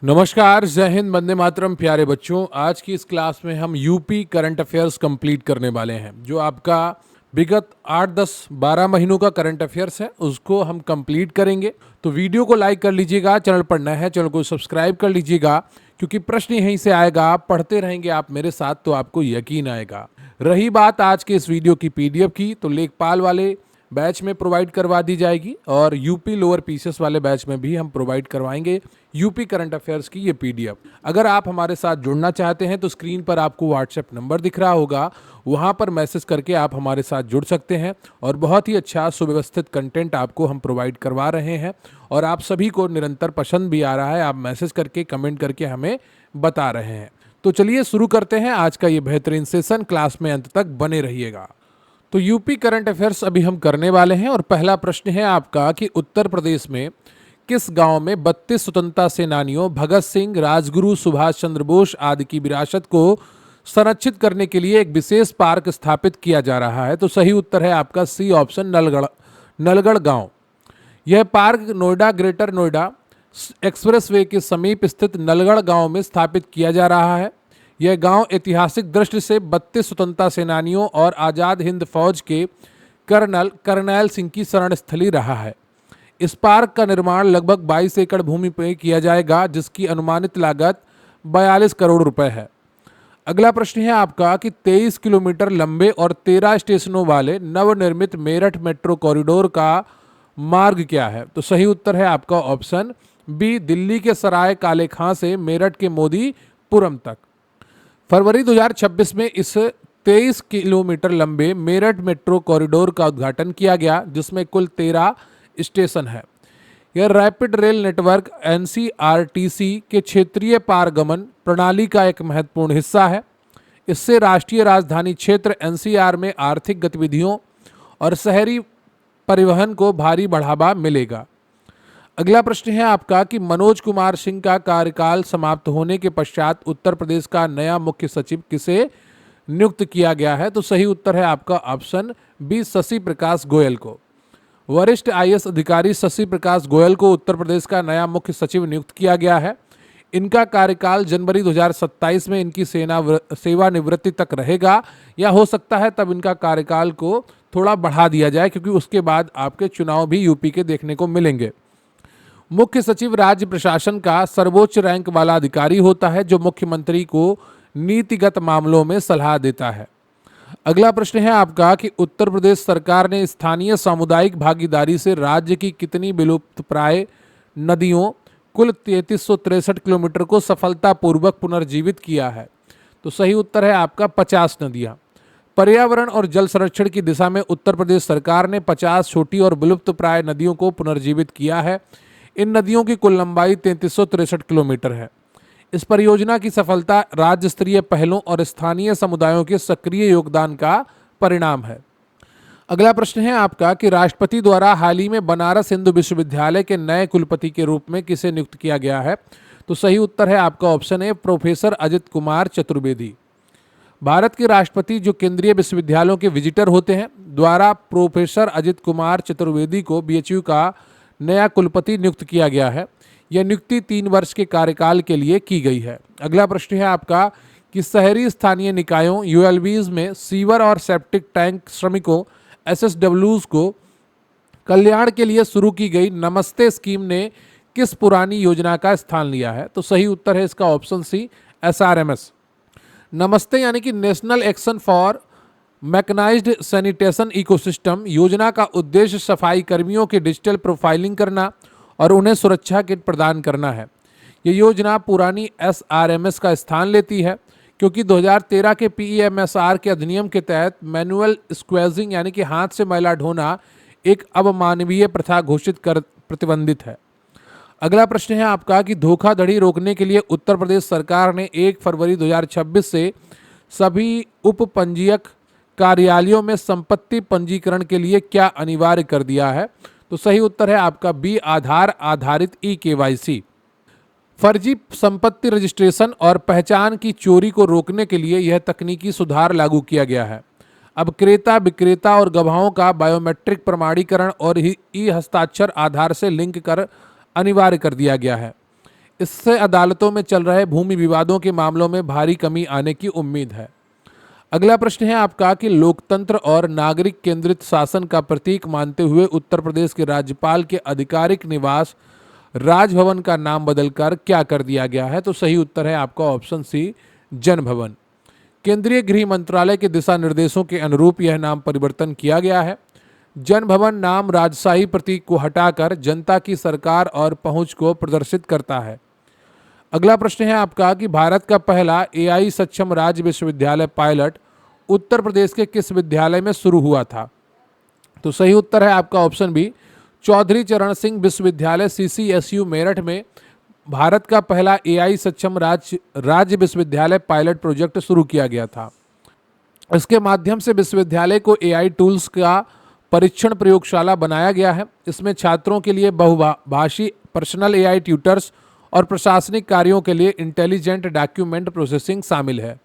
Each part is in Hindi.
नमस्कार, जय हिंद, वंदे मातरम। प्यारे बच्चों, आज की इस क्लास में हम यूपी करंट अफेयर्स कंप्लीट करने वाले हैं। जो आपका विगत 8, 10, 12 महीनों का करंट अफेयर्स है उसको हम कंप्लीट करेंगे। तो वीडियो को लाइक कर लीजिएगा, चैनल पर नया है चैनल को सब्सक्राइब कर लीजिएगा, क्योंकि प्रश्न यहीं से आएगा। आप पढ़ते रहेंगे आप मेरे साथ तो आपको यकीन आएगा। रही बात आज के इस वीडियो की पीडीएफ की, तो लेखपाल वाले बैच में प्रोवाइड करवा दी जाएगी और यूपी लोअर पीसीएस वाले बैच में भी हम प्रोवाइड करवाएंगे यूपी करंट अफेयर्स की ये पीडीएफ। अगर आप हमारे साथ जुड़ना चाहते हैं तो स्क्रीन पर आपको व्हाट्सएप नंबर दिख रहा होगा, वहां पर मैसेज करके आप हमारे साथ जुड़ सकते हैं और बहुत ही अच्छा सुव्यवस्थित कंटेंट आपको हम प्रोवाइड करवा रहे हैं और आप सभी को निरंतर पसंद भी आ रहा है। आप मैसेज करके कमेंट करके हमें बता रहे हैं। तो चलिए शुरू करते हैं आज का ये बेहतरीन सेशन। क्लास में अंत तक बने रहिएगा। तो यूपी करंट अफेयर्स अभी हम करने वाले हैं और पहला प्रश्न है आपका कि उत्तर प्रदेश में किस गांव में 32 स्वतंत्रता सेनानियों भगत सिंह, राजगुरु, सुभाष चंद्र बोस आदि की विरासत को संरक्षित करने के लिए एक विशेष पार्क स्थापित किया जा रहा है? तो सही उत्तर है आपका सी ऑप्शन, नलगढ़ गांव। यह park Noida, greater Noida expressway के समीप स्थित नलगढ़ गांव में स्थापित किया जा रहा है। यह गांव ऐतिहासिक दृष्टि से 32 स्वतंत्रता सेनानियों और आज़ाद हिंद फौज के करनैल सिंह की शरण स्थली रहा है। इस पार्क का निर्माण लगभग 22 एकड़ भूमि पर किया जाएगा, जिसकी अनुमानित लागत 42 करोड़ रुपए है। अगला प्रश्न है आपका कि 23 किलोमीटर लंबे और 13 स्टेशनों वाले नवनिर्मित मेरठ मेट्रो कॉरिडोर का मार्ग क्या है? तो सही उत्तर है आपका ऑप्शन बी, दिल्ली के सराय काले खां से मेरठ के मोदीपुरम तक। फरवरी 2026 में इस 23 किलोमीटर लंबे मेरठ मेट्रो कॉरिडोर का उद्घाटन किया गया, जिसमें कुल 13 स्टेशन है। यह रैपिड रेल नेटवर्क एनसीआरटीसी के क्षेत्रीय पारगमन प्रणाली का एक महत्वपूर्ण हिस्सा है। इससे राष्ट्रीय राजधानी क्षेत्र एनसीआर में आर्थिक गतिविधियों और शहरी परिवहन को भारी बढ़ावा मिलेगा। अगला प्रश्न है आपका कि मनोज कुमार सिंह का कार्यकाल समाप्त होने के पश्चात उत्तर प्रदेश का नया मुख्य सचिव किसे नियुक्त किया गया है? तो सही उत्तर है आपका ऑप्शन बी, शशि प्रकाश गोयल को। वरिष्ठ आईएएस अधिकारी शशि प्रकाश गोयल को उत्तर प्रदेश का नया मुख्य सचिव नियुक्त किया गया है। इनका कार्यकाल जनवरी 2027 में इनकी सेवानिवृत्ति तक रहेगा, या हो सकता है तब इनका कार्यकाल को थोड़ा बढ़ा दिया जाए, क्योंकि उसके बाद आपके चुनाव भी यूपी के देखने को मिलेंगे। मुख्य सचिव राज्य प्रशासन का सर्वोच्च रैंक वाला अधिकारी होता है, जो मुख्यमंत्री को नीतिगत मामलों में सलाह देता है। अगला प्रश्न है आपका कि उत्तर प्रदेश सरकार ने स्थानीय सामुदायिक भागीदारी से राज्य की कितनी विलुप्तप्राय नदियों, कुल 3363 किलोमीटर को सफलतापूर्वक पुनर्जीवित किया है? तो सही उत्तर है आपका 50 नदियां। पर्यावरण और जल संरक्षण की दिशा में उत्तर प्रदेश सरकार ने 50 छोटी और विलुप्तप्राय नदियों को पुनर्जीवित किया है। इन नदियों की कुल लंबाई 3363 किलोमीटर है। इस परियोजना की सफलता राज्य स्तरीय पहलों और स्थानीय समुदायों के सक्रिय योगदान का परिणाम है। अगला प्रश्न है आपका कि राष्ट्रपति द्वारा हाल ही में बनारस हिंदू विश्वविद्यालय के नए कुलपति के रूप में किसे नियुक्त किया गया है? तो सही उत्तर है आपका option A, professor Ajit Kumar Chaturvedi. Bharat के राष्ट्रपति जो केंद्रीय विश्वविद्यालयों के विजिटर होते हैं, द्वारा प्रोफेसर अजित कुमार चतुर्वेदी को बीएचयू का नया कुलपति नियुक्त किया गया है। यह नियुक्ति 3 वर्ष के कार्यकाल के लिए की गई है। अगला प्रश्न है आपका कि शहरी स्थानीय निकायों यूएलबीज में सीवर और सेप्टिक टैंक श्रमिकों एसएसडब्ल्यूज को कल्याण के लिए शुरू की गई नमस्ते स्कीम ने किस पुरानी योजना का स्थान लिया है? तो सही उत्तर है इसका ऑप्शन सी, एसआरएमएस। नमस्ते यानी कि National Action for Mechanised Sanitation Ecosystem योजना का उद्देश्य सफाई कर्मियों की डिजिटल प्रोफाइलिंग करना और उन्हें सुरक्षा किट प्रदान करना है। ये योजना पुरानी एसआरएमएस का स्थान लेती है, क्योंकि 2013 के पीईएमएसआर के अधिनियम के तहत मैनुअल स्क्वेजिंग यानी कि हाथ से मैला ढोना एक अमानवीय प्रथा घोषित कर प्रतिबंधित है। अगला प्रश्न है आपका कि धोखाधड़ी रोकने के लिए उत्तर प्रदेश सरकार ने 1 फरवरी 2026 से सभी उप पंजीयक कार्यालयों में संपत्ति पंजीकरण के लिए क्या अनिवार्य कर दिया है? तो सही उत्तर है आपका बी, आधार आधारित ई-केवाईसी। फर्जी संपत्ति रजिस्ट्रेशन और पहचान की चोरी को रोकने के लिए यह तकनीकी सुधार लागू किया गया है। अब क्रेता, विक्रेता और गवाहों का बायोमेट्रिक प्रमाणीकरण और ई हस्ताक्षर आधार से लिंक कर अनिवार्य कर दिया गया है। इससे अदालतों में चल रहे भूमि विवादों के मामलों में भारी कमी आने की उम्मीद है। अगला प्रश्न है आपका कि लोकतंत्र और नागरिक केंद्रित शासन का प्रतीक मानते हुए उत्तर प्रदेश के राज्यपाल के आधिकारिक निवास राजभवन का नाम बदलकर क्या कर दिया गया है? तो सही उत्तर है आपका ऑप्शन सी, जन भवन। केंद्रीय गृह मंत्रालय के दिशा निर्देशों के अनुरूप यह नाम परिवर्तन किया गया है। जन भवन नाम राजशाही प्रतीक को हटाकर जनता की सरकार और पहुंच को प्रदर्शित करता है। अगला प्रश्न है आपका कि भारत का पहला एआई सक्षम राज्य विश्वविद्यालय पायलट उत्तर प्रदेश के किस विद्यालय में शुरू हुआ था? तो सही उत्तर है आपका ऑप्शन बी, चौधरी चरण सिंह विश्वविद्यालय CCSU मेरठ में भारत का पहला एआई सक्षम राज्य विश्वविद्यालय पायलट प्रोजेक्ट शुरू किया गया था। इसके माध्यम से विश्वविद्यालय को एआई टूल्स का परीक्षण प्रयोगशाला बनाया गया है। इसमें छात्रों के लिए बहुभाषी पर्सनल एआई ट्यूटर्स और प्रशासनिक कार्यों के लिए इंटेलिजेंट डॉक्यूमेंट प्रोसेसिंग शामिल है।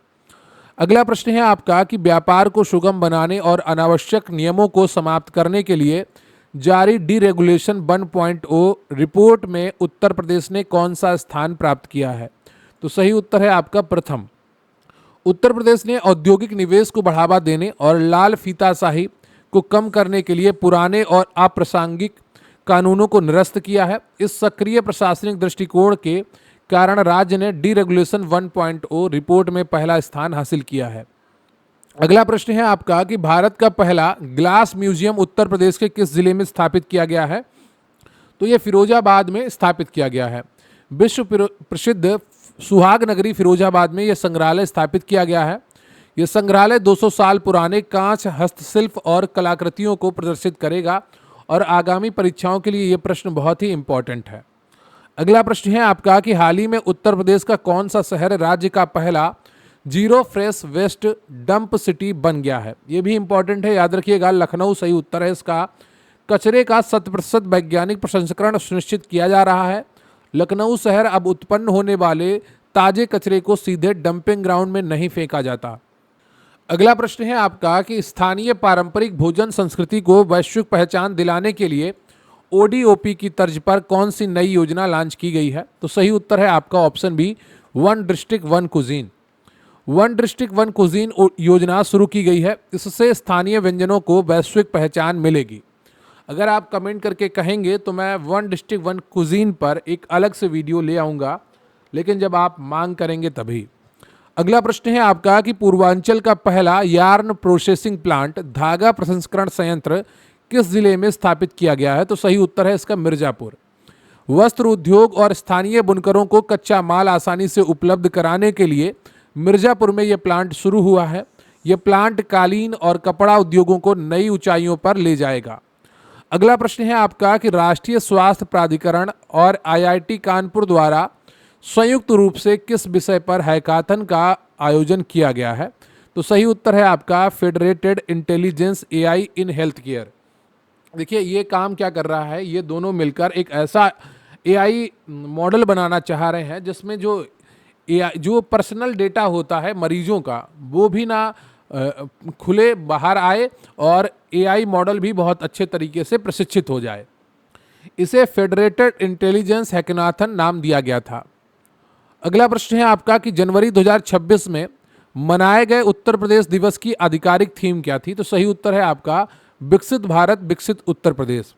अगला प्रश्न है आपका कि व्यापार को सुगम बनाने और अनावश्यक नियमों को समाप्त करने के लिए जारी डीरेगुलेशन 1.0 रिपोर्ट में उत्तर प्रदेश ने कौन सा स्थान प्राप्त किया है? तो सही उत्तर है आपका प्रथम। उत्तर प्रदेश ने औद्योगिक निवेश को बढ़ावा देने और लाल फीताशाही को कम करने के लिए पुराने और अप्रासंगिक कानूनों को निरस्त किया है। इस सक्रिय प्रशासनिक दृष्टिकोण के कारण राज्य ने डीरेगुलेशन 1.0 रिपोर्ट में पहला स्थान हासिल किया है। अगला प्रश्न है आपका कि भारत का पहला ग्लास म्यूजियम उत्तर प्रदेश के किस जिले में स्थापित किया गया है? तो ये फिरोजाबाद में स्थापित किया गया है। विश्व प्रसिद्ध सुहाग नगरी फिरोजाबाद में यह संग्रहालय स्थापित किया गया है। यह संग्रहालय 200 साल पुराने कांच, हस्तशिल्प और कलाकृतियों को प्रदर्शित करेगा और आगामी परीक्षाओं के लिए यह प्रश्न बहुत ही इंपॉर्टेंट है। अगला प्रश्न है आपका कि हाल ही में उत्तर प्रदेश का कौन सा शहर राज्य का पहला zero fresh waste dump city बन गया है? ये भी इंपॉर्टेंट है, याद रखिएगा। लखनऊ सही उत्तर है इसका। कचरे का 100% वैज्ञानिक प्रसंस्करण सुनिश्चित किया जा रहा है। लखनऊ शहर अब उत्पन्न होने वाले ताजे कचरे को सीधे डंपिंग ग्राउंड में नहीं फेंका जाता। अगला प्रश्न है आपका कि स्थानीय पारंपरिक भोजन संस्कृति को वैश्विक पहचान दिलाने के लिए ODOP की तर्ज पर कौन सी नई योजना लॉन्च की गई है? तो सही उत्तर है आपका option B, one district one cuisine. One district one cuisine योजना शुरू की गई है। इससे स्थानीय व्यंजनों को वैश्विक पहचान मिलेगी। अगर आप कमेंट करके कहेंगे तो मैं वन डिस्ट्रिक्ट वन कुजीन पर एक अलग से वीडियो ले आऊँगा, लेकिन जब आप मांग करेंगे तभी। अगला प्रश्न है आपका कि पूर्वांचल का पहला यार्न प्रोसेसिंग प्लांट धागा प्रसंस्करण संयंत्र किस जिले में स्थापित किया गया है? तो सही उत्तर है इसका मिर्जापुर। वस्त्र उद्योग और स्थानीय बुनकरों को कच्चा माल आसानी से उपलब्ध कराने के लिए मिर्जापुर में यह प्लांट शुरू हुआ है। यह प्लांट कालीन और कपड़ा उद्योगों को नई ऊंचाइयों पर ले जाएगा। अगला प्रश्न है आपका कि राष्ट्रीय स्वास्थ्य प्राधिकरण और IIT कानपुर द्वारा संयुक्त रूप से किस विषय पर हैकाथन का आयोजन किया गया है? तो सही उत्तर है आपका federated intelligence AI in health care. देखिए ये काम क्या कर रहा है, ये दोनों मिलकर एक ऐसा AI मॉडल बनाना चाह रहे हैं जिसमें जो पर्सनल डेटा होता है मरीजों का वो भी ना खुले बाहर आए और AI मॉडल भी बहुत अच्छे तरीके से प्रशिक्षित हो जाए। इसे फेडरेटेड इंटेलिजेंस हैकाथन नाम दिया गया था। अगला प्रश्न है आपका कि जनवरी 2026 में मनाए गए उत्तर प्रदेश दिवस की आधिकारिक थीम क्या थी? तो सही उत्तर है आपका विकसित भारत विकसित उत्तर प्रदेश।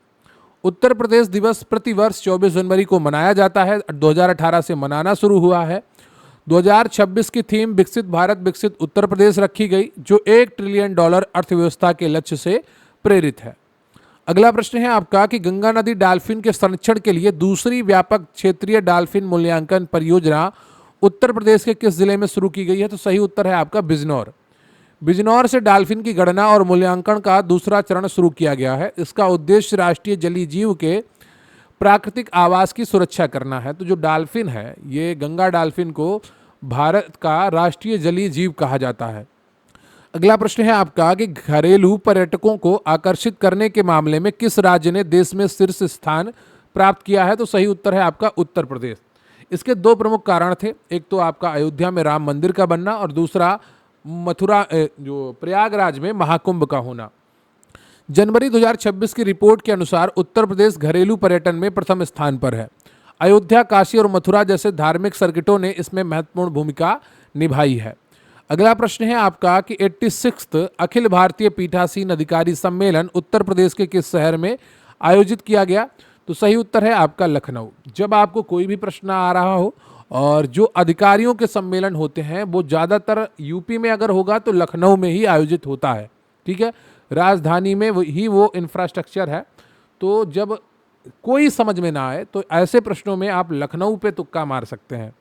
उत्तर प्रदेश दिवस प्रतिवर्ष 24 जनवरी को मनाया जाता है। 2018 से मनाना शुरू हुआ है। 2026 की थीम विकसित भारत विकसित उत्तर प्रदेश रखी गई, जो $1 ट्रिलियन अर्थव्यवस्था के लक्ष्य से प्रेरित है। अगला प्रश्न है आपका कि गंगा नदी डॉल्फिन के संरक्षण के लिए दूसरी व्यापक क्षेत्रीय डॉल्फिन मूल्यांकन परियोजना उत्तर प्रदेश के किस जिले में शुरू की गई है? तो सही उत्तर है आपका बिजनौर। बिजनौर से डॉल्फिन की गणना और मूल्यांकन का दूसरा चरण शुरू किया गया है। इसका उद्देश्य राष्ट्रीय जलीय जीव के प्राकृतिक आवास की सुरक्षा करना है। तो जो डॉल्फिन है, ये गंगा डॉल्फिन को भारत का राष्ट्रीय जलीय जीव कहा जाता है। अगला प्रश्न है आपका कि घरेलू पर्यटकों को आकर्षित करने के मामले में किस राज्य ने देश में शीर्ष स्थान प्राप्त किया है? तो सही उत्तर है आपका उत्तर प्रदेश। इसके दो प्रमुख कारण थे, एक तो आपका अयोध्या में राम मंदिर का बनना और दूसरा मथुरा जो प्रयागराज में महाकुंभ का होना। जनवरी 2026 की रिपोर्ट के अनुसार उत्तर प्रदेश घरेलू पर्यटन में प्रथम स्थान पर है। अयोध्या, काशी और मथुरा जैसे धार्मिक सर्किटों ने इसमें महत्वपूर्ण भूमिका निभाई है। अगला प्रश्न है आपका कि 86वां अखिल भारतीय पीठासीन अधिकारी सम्मेलन उत्तर प्रदेश के किस शहर में आयोजित किया गया? तो सही उत्तर है आपका लखनऊ। जब आपको कोई भी प्रश्न आ रहा हो और जो अधिकारियों के सम्मेलन होते हैं वो ज़्यादातर यूपी में अगर होगा तो लखनऊ में ही आयोजित होता है, ठीक है, राजधानी में ही वो इंफ्रास्ट्रक्चर है। तो जब कोई समझ में ना आए तो ऐसे प्रश्नों में आप लखनऊ पे तुक्का मार सकते हैं।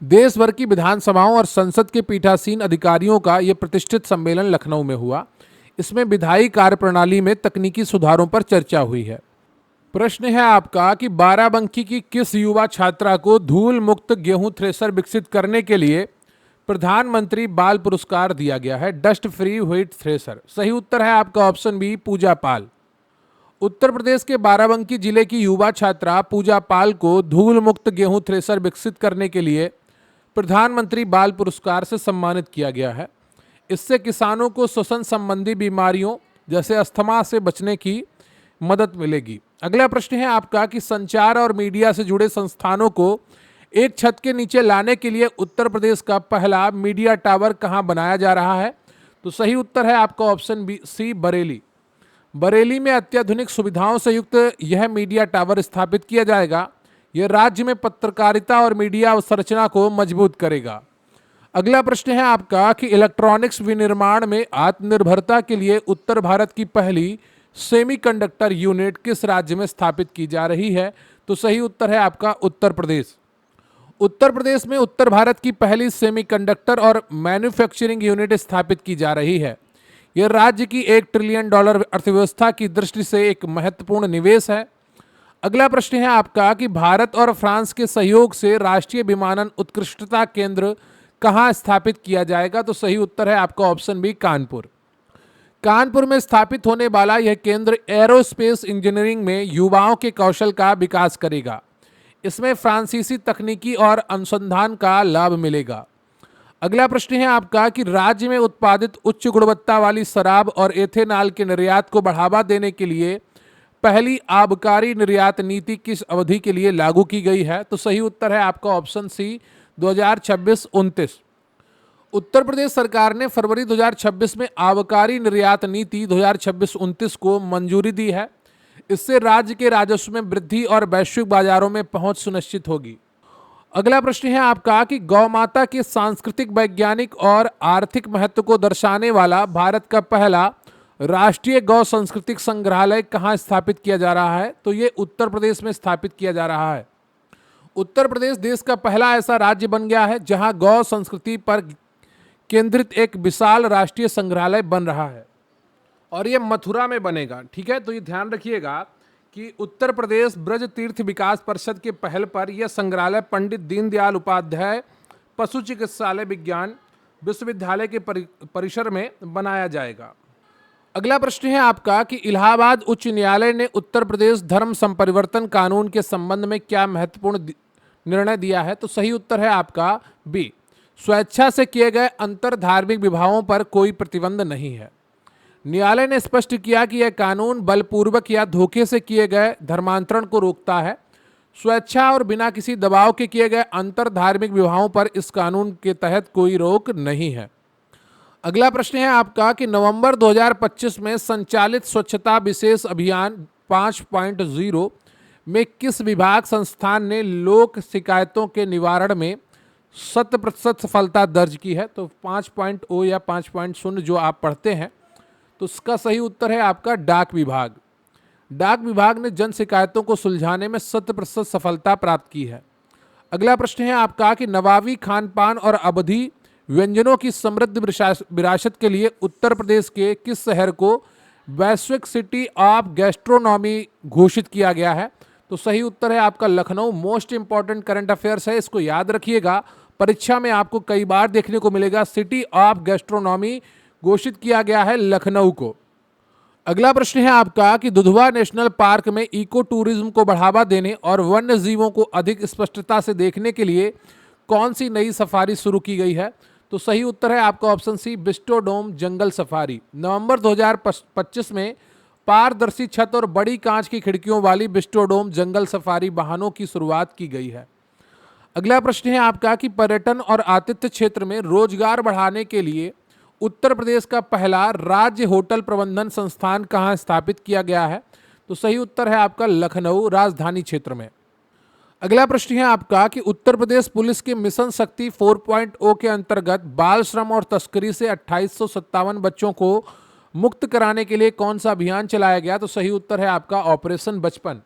देश भर की विधानसभाओं और संसद के पीठासीन अधिकारियों का यह प्रतिष्ठित सम्मेलन लखनऊ में हुआ। इसमें विधायी कार्यप्रणाली में तकनीकी सुधारों पर चर्चा हुई है। प्रश्न है आपका कि बाराबंकी की किस युवा छात्रा को धूल मुक्त गेहूं थ्रेसर विकसित करने के लिए प्रधानमंत्री बाल पुरस्कार दिया गया है? Dust free wheat thresher. सही उत्तर है आपका ऑप्शन बी, पूजा पाल। उत्तर प्रदेश के बाराबंकी जिले की युवा छात्रा पूजा पाल को धूल मुक्त गेहूं थ्रेसर विकसित करने के लिए प्रधानमंत्री बाल पुरस्कार से सम्मानित किया गया है। इससे किसानों को श्वसन संबंधी बीमारियों जैसे अस्थमा से बचने की मदद मिलेगी। अगला प्रश्न है आपका कि संचार और मीडिया से जुड़े संस्थानों को एक छत के नीचे लाने के लिए उत्तर प्रदेश का पहला मीडिया टावर कहां बनाया जा रहा है? तो सही उत्तर है आपका ऑप्शन बी, सी, बरेली। बरेली में अत्याधुनिक सुविधाओं से युक्त यह मीडिया टावर स्थापित किया जाएगा। यह राज्य में पत्रकारिता और मीडिया अवसंरचना को मजबूत करेगा। अगला प्रश्न है आपका कि इलेक्ट्रॉनिक्स विनिर्माण में आत्मनिर्भरता के लिए उत्तर भारत की पहली सेमीकंडक्टर यूनिट किस राज्य में स्थापित की जा रही है? तो सही उत्तर है आपका उत्तर प्रदेश। उत्तर प्रदेश में उत्तर भारत की पहली सेमीकंडक्टर और मैन्युफैक्चरिंग यूनिट स्थापित की जा रही है। यह राज्य की $1 ट्रिलियन अर्थव्यवस्था की दृष्टि से एक महत्वपूर्ण निवेश है। अगला प्रश्न है आपका कि भारत और फ्रांस के सहयोग से राष्ट्रीय विमानन उत्कृष्टता केंद्र कहां स्थापित किया जाएगा? तो सही उत्तर है आपका ऑप्शन बी, कानपुर। कानपुर में स्थापित होने वाला यह केंद्र एरोस्पेस इंजीनियरिंग में युवाओं के कौशल का विकास करेगा। इसमें फ्रांसीसी तकनीकी और अनुसंधान का लाभ मिलेगा। अगला प्रश्न है आपका कि राज्य में उत्पादित उच्च गुणवत्ता वाली शराब और एथेनॉल के निर्यात को बढ़ावा देने के लिए पहली आबकारी निर्यात नीति किस अवधि के लिए लागू की गई है? तो सही उत्तर है आपका ऑप्शन सी, 2026-29। उत्तर प्रदेश सरकार ने फरवरी 2026 में आबकारी निर्यात नीति 2026-29 को मंजूरी दी है। इससे राज्य के राजस्व में वृद्धि और वैश्विक बाजारों में पहुंच सुनिश्चित होगी। अगला प्रश्न है आपका कि गौ माता के सांस्कृतिक, वैज्ञानिक और आर्थिक महत्व को दर्शाने वाला भारत का पहला राष्ट्रीय गौ सांस्कृतिक संग्रहालय कहाँ स्थापित किया जा रहा है? तो ये उत्तर प्रदेश में स्थापित किया जा रहा है। उत्तर प्रदेश देश का पहला ऐसा राज्य बन गया है जहां गौ संस्कृति पर केंद्रित एक विशाल राष्ट्रीय संग्रहालय बन रहा है और ये मथुरा में बनेगा, ठीक है। तो ये ध्यान रखिएगा कि उत्तर प्रदेश ब्रज तीर्थ विकास परिषद के पहल पर यह संग्रहालय पंडित दीनदयाल उपाध्याय पशु चिकित्सालय विज्ञान विश्वविद्यालय के परिसर में बनाया जाएगा। अगला प्रश्न है आपका कि इलाहाबाद उच्च न्यायालय ने उत्तर प्रदेश धर्म संपरिवर्तन कानून के संबंध में क्या महत्वपूर्ण निर्णय दिया है? तो सही उत्तर है आपका बी, स्वेच्छा से किए गए अंतर धार्मिक विवाहों पर कोई प्रतिबंध नहीं है। न्यायालय ने स्पष्ट किया कि यह कानून बलपूर्वक या धोखे से किए गए धर्मांतरण को रोकता है। स्वेच्छा और बिना किसी दबाव के किए गए अंतर धार्मिक विवाहों पर इस कानून के तहत कोई रोक नहीं है। अगला प्रश्न है आपका कि नवंबर 2025 में संचालित स्वच्छता विशेष अभियान 5.0 में किस विभाग संस्थान ने लोक शिकायतों के निवारण में 100% सफलता दर्ज की है? तो 5.0 या 5.0 जो आप पढ़ते हैं, तो इसका सही उत्तर है आपका डाक विभाग। डाक विभाग ने जन शिकायतों को सुलझाने में 100% सफलता प्राप्त की है। अगला प्रश्न है आपका कि नवाबी खान पान और अवधी व्यंजनों की समृद्ध विरासत के लिए उत्तर प्रदेश के किस शहर को वैश्विक सिटी ऑफ गैस्ट्रोनॉमी घोषित किया गया है? तो सही उत्तर है आपका Lucknow. Most important current affairs है, इसको याद रखिएगा, परीक्षा में आपको कई बार देखने को मिलेगा। सिटी ऑफ गैस्ट्रोनॉमी घोषित किया गया है लखनऊ को। अगला प्रश्न है आपका कि दुधवा नेशनल पार्क में इको टूरिज्म को बढ़ावा देने और वन्य जीवों को अधिक स्पष्टता से देखने के लिए कौन सी नई सफारी शुरू की गई है? तो सही उत्तर है आपका ऑप्शन सी, विस्टोडोम जंगल सफारी। नवंबर 2025 में पारदर्शी छत और बड़ी कांच की खिड़कियों वाली विस्टोडोम जंगल सफारी वाहनों की शुरुआत की गई है। अगला प्रश्न है आपका कि पर्यटन और आतिथ्य क्षेत्र में रोजगार बढ़ाने के लिए उत्तर प्रदेश का पहला राज्य होटल प्रबंधन संस्थान कहाँ स्थापित किया गया है? तो सही उत्तर है आपका लखनऊ राजधानी क्षेत्र में। अगला प्रश्न है आपका कि उत्तर प्रदेश पुलिस के मिशन शक्ति 4.0 के अंतर्गत बाल श्रम और तस्करी से 2857 बच्चों को मुक्त कराने के लिए कौन सा अभियान चलाया गया? तो सही उत्तर है आपका ऑपरेशन बचपन।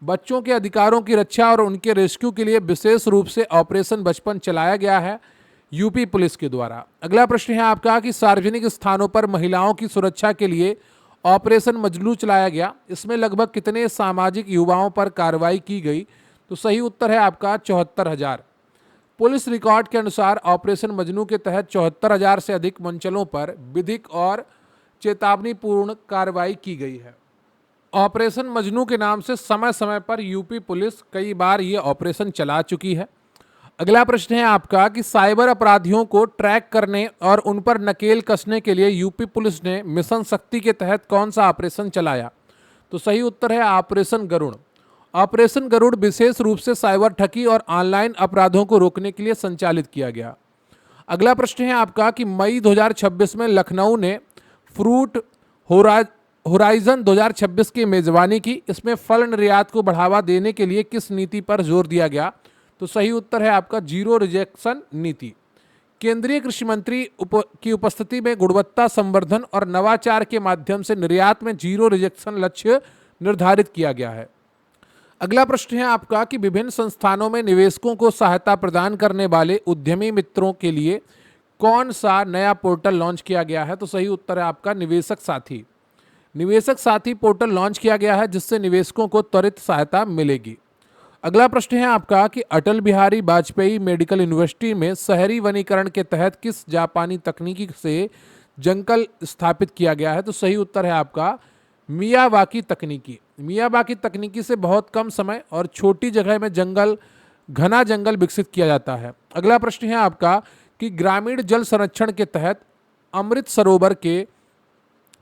बच्चों के अधिकारों की रक्षा और उनके रेस्क्यू के लिए विशेष रूप से ऑपरेशन बचपन चलाया गया है यूपी पुलिस के द्वारा। अगला प्रश्न है आपका कि सार्वजनिक स्थानों पर महिलाओं की सुरक्षा के लिए ऑपरेशन मजलू चलाया गया, इसमें लगभग कितने सामाजिक युवाओं पर कार्रवाई की गई? तो सही उत्तर है आपका 74,000। पुलिस रिकॉर्ड के अनुसार ऑपरेशन मजनू के तहत 74,000 से अधिक मंचलों पर विधिक और चेतावनीपूर्ण कार्रवाई की गई है। ऑपरेशन मजनू के नाम से समय समय पर यूपी पुलिस कई बार ये ऑपरेशन चला चुकी है। अगला प्रश्न है आपका कि साइबर अपराधियों को ट्रैक करने और उन पर नकेल कसने के लिए यूपी पुलिस ने मिशन शक्ति के तहत कौन सा ऑपरेशन चलाया? तो सही उत्तर है ऑपरेशन गरुड़। ऑपरेशन गरुड़ विशेष रूप से साइबर ठगी और ऑनलाइन अपराधों को रोकने के लिए संचालित किया गया। अगला प्रश्न है आपका कि मई 2026 में लखनऊ ने फ्रूट होराइजन 2026 की मेजबानी की। इसमें फल निर्यात को बढ़ावा देने के लिए किस नीति पर जोर दिया गया? तो सही उत्तर है आपका जीरो रिजेक्शन नीति। केंद्रीय कृषि मंत्री की उपस्थिति में गुणवत्ता संवर्धन और नवाचार के माध्यम से निर्यात में जीरो रिजेक्शन लक्ष्य निर्धारित किया गया है। अगला प्रश्न है आपका कि विभिन्न संस्थानों में निवेशकों को सहायता प्रदान करने वाले उद्यमी मित्रों के लिए कौन सा नया पोर्टल लॉन्च किया गया है? तो सही उत्तर है आपका निवेशक साथी। निवेशक साथी पोर्टल लॉन्च किया गया है जिससे निवेशकों को त्वरित सहायता मिलेगी। अगला प्रश्न है आपका कि अटल बिहारी वाजपेयी मेडिकल यूनिवर्सिटी में शहरी वनीकरण के तहत किस जापानी तकनीकी से जंगल स्थापित किया गया है? तो सही उत्तर है आपका मियावाकी तकनीकी। मियावाकी तकनीकी से बहुत कम समय और छोटी जगह में घना जंगल विकसित किया जाता है। अगला प्रश्न है आपका कि ग्रामीण जल संरक्षण के तहत अमृत सरोवर के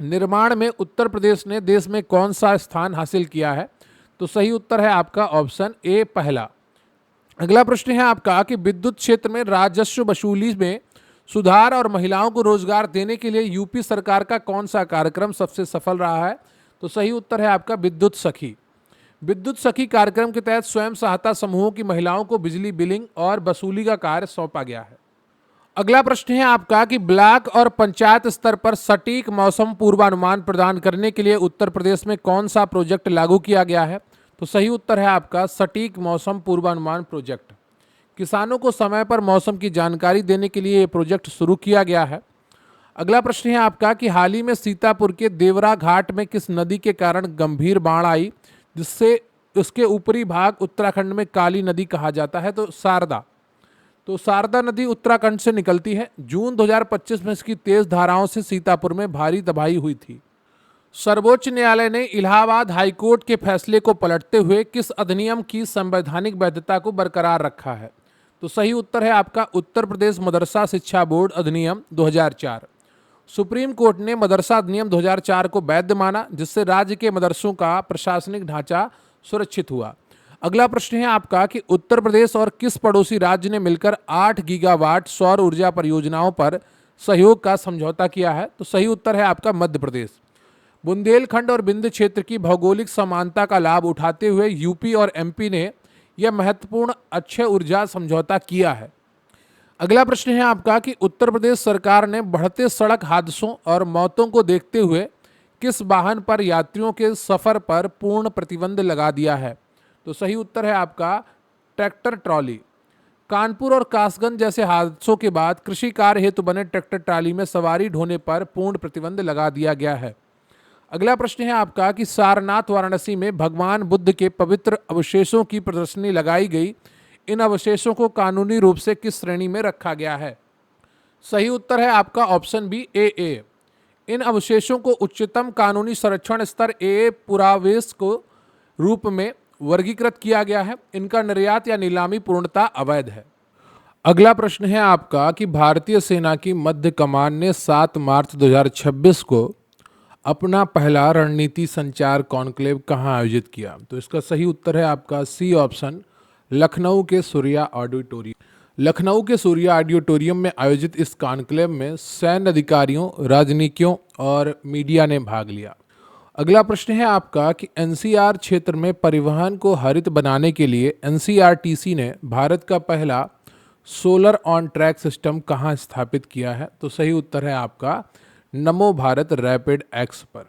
निर्माण में उत्तर प्रदेश ने देश में कौन सा स्थान हासिल किया है? तो सही उत्तर है आपका ऑप्शन ए पहला। अगला प्रश्न है आपका कि विद्युत क्षेत्र में राजस्व वसूली में सुधार और महिलाओं को रोजगार देने के लिए यूपी सरकार का कौन सा कार्यक्रम सबसे सफल रहा है? तो सही उत्तर है आपका विद्युत सखी। विद्युत सखी कार्यक्रम के तहत स्वयं सहायता समूहों की महिलाओं को बिजली बिलिंग और वसूली का कार्य सौंपा गया है। अगला प्रश्न है आपका कि ब्लॉक और पंचायत स्तर पर सटीक मौसम पूर्वानुमान प्रदान करने के लिए उत्तर प्रदेश में कौन सा प्रोजेक्ट लागू किया गया है? तो सही उत्तर है आपका सटीक मौसम पूर्वानुमान प्रोजेक्ट। किसानों को समय पर मौसम की जानकारी देने के लिए ये प्रोजेक्ट शुरू किया गया है। अगला प्रश्न है आपका कि हाल ही में सीतापुर के देवरा घाट में किस नदी के कारण गंभीर बाढ़ आई जिससे उसके ऊपरी भाग उत्तराखंड में काली नदी कहा जाता है? तो शारदा। तो शारदा नदी उत्तराखंड से निकलती है। जून 2025 में इसकी तेज धाराओं से सीतापुर में भारी तबाही हुई थी। सर्वोच्च न्यायालय ने इलाहाबाद हाईकोर्ट के फैसले को पलटते हुए किस अधिनियम की संवैधानिक वैधता को बरकरार रखा है? तो सही उत्तर है आपका उत्तर प्रदेश मदरसा शिक्षा बोर्ड अधिनियम 2004। सुप्रीम कोर्ट ने मदरसा अधिनियम 2004 को वैध माना जिससे राज्य के मदरसों का प्रशासनिक ढांचा सुरक्षित हुआ। अगला प्रश्न है आपका कि उत्तर प्रदेश और किस पड़ोसी राज्य ने मिलकर 8 गीगावाट सौर ऊर्जा परियोजनाओं पर सहयोग का समझौता किया है? तो सही उत्तर है आपका मध्य प्रदेश। बुंदेलखंड और विंध्य क्षेत्र की भौगोलिक समानता का लाभ उठाते हुए यूपी और एमपी ने यह महत्वपूर्ण अक्षय ऊर्जा समझौता किया है। अगला प्रश्न है आपका कि उत्तर प्रदेश सरकार ने बढ़ते सड़क हादसों और मौतों को देखते हुए किस वाहन पर यात्रियों के सफर पर पूर्ण प्रतिबंध लगा दिया है? तो सही उत्तर है आपका ट्रैक्टर ट्रॉली। कानपुर और कासगंज जैसे हादसों के बाद कृषि कार्य हेतु बने ट्रैक्टर ट्रॉली में सवारी ढोने पर पूर्ण प्रतिबंध लगा दिया गया है। अगला प्रश्न है आपका कि सारनाथ वाराणसी में भगवान बुद्ध के पवित्र अवशेषों की प्रदर्शनी लगाई गई। इन अवशेषों को कानूनी रूप से किस श्रेणी में रखा गया है? सही उत्तर है आपका ऑप्शन बी ए। इन अवशेषों को उच्चतम कानूनी संरक्षण स्तर ए पुरावेश को रूप में वर्गीकृत किया गया है। इनका निर्यात या नीलामी पूर्णतः अवैध है। अगला प्रश्न है आपका कि भारतीय सेना की मध्य कमान ने 7 मार्च 2026 को अपना पहला रणनीति संचार कॉन्क्लेव कहाँ आयोजित किया? तो इसका सही उत्तर है आपका सी ऑप्शन, लखनऊ के सूर्या ऑडिटोरियम। लखनऊ के सूर्या ऑडिटोरियम में आयोजित इस कॉन्क्लेव में सैन्य अधिकारियों, राजनीतिज्ञों और मीडिया ने भाग लिया। अगला प्रश्न है आपका कि एनसीआर क्षेत्र में परिवहन को हरित बनाने के लिए एनसीआरटीसी ने भारत का पहला सोलर ऑन ट्रैक सिस्टम कहाँ स्थापित किया है? तो सही उत्तर है आपका नमो भारत रैपिड एक्स पर।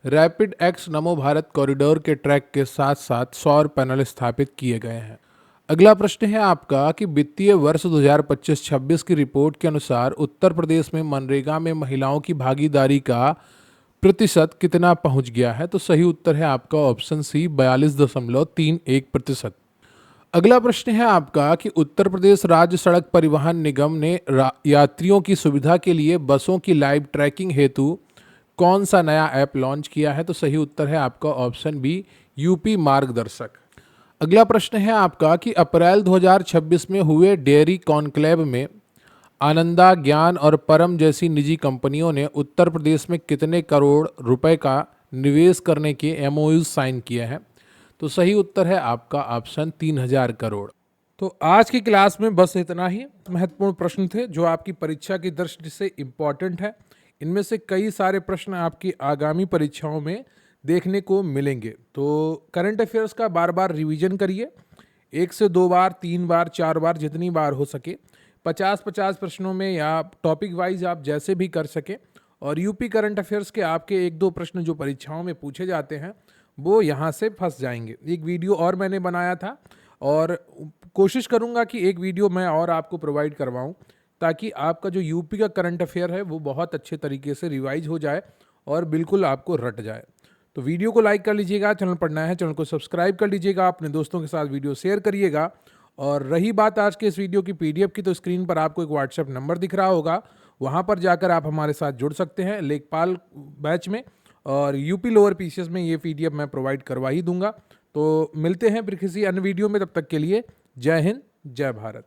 रैपिड एक्स नमो भारत कॉरिडोर के ट्रैक के साथ साथ सौर पैनल स्थापित किए गए हैं। अगला प्रश्न है आपका कि वित्तीय वर्ष 2025-26 की रिपोर्ट के अनुसार उत्तर प्रदेश में मनरेगा में महिलाओं की भागीदारी का प्रतिशत कितना पहुंच गया है? तो सही उत्तर है आपका ऑप्शन सी 42.31%। अगला प्रश्न है आपका कि उत्तर प्रदेश राज्य सड़क परिवहन निगम ने यात्रियों की सुविधा के लिए बसों की लाइव ट्रैकिंग हेतु कौन सा नया ऐप लॉन्च किया है? तो सही उत्तर है आपका ऑप्शन बी यूपी मार्गदर्शक। अगला प्रश्न है आपका कि अप्रैल 2026 में हुए डेयरी कॉन्क्लेव में आनंदा, ज्ञान और परम जैसी निजी कंपनियों ने उत्तर प्रदेश में कितने करोड़ रुपए का निवेश करने के एमओयू साइन किए हैं? तो सही उत्तर है आपका ऑप्शन 3000 करोड़। तो आज की क्लास में बस इतना ही महत्वपूर्ण प्रश्न थे जो आपकी परीक्षा की दृष्टि से इम्पॉर्टेंट है। इनमें से कई सारे प्रश्न आपकी आगामी परीक्षाओं में देखने को मिलेंगे। तो करंट अफेयर्स का बार बार रिवीजन करिए, 1 से 2 बार, 3 बार, 4 बार, जितनी बार हो सके। 50-50 प्रश्नों में या टॉपिक वाइज आप जैसे भी कर सके। और यूपी करंट अफेयर्स के आपके 1-2 प्रश्न जो परीक्षाओं में पूछे जाते हैं वो यहाँ से फंस जाएंगे। एक वीडियो और मैंने बनाया था और कोशिश करूँगा कि एक वीडियो मैं और आपको प्रोवाइड करवाऊँ ताकि आपका जो यूपी का करंट अफेयर है वो बहुत अच्छे तरीके से रिवाइज हो जाए और बिल्कुल आपको रट जाए। तो वीडियो को लाइक कर लीजिएगा, चैनल पर नया है चैनल को सब्सक्राइब कर लीजिएगा, अपने दोस्तों के साथ वीडियो शेयर करिएगा। और रही बात आज के इस वीडियो की पीडीएफ की, तो स्क्रीन पर आपको एक व्हाट्सएप नंबर दिख रहा होगा, वहाँ पर जाकर आप हमारे साथ जुड़ सकते हैं लेखपाल बैच में। और यूपी लोअर पीसीएस में ये पीडीएफ मैं प्रोवाइड करवा ही दूंगा। तो मिलते हैं फिर किसी अन्य वीडियो में, तब तक के लिए जय हिंद, जय भारत।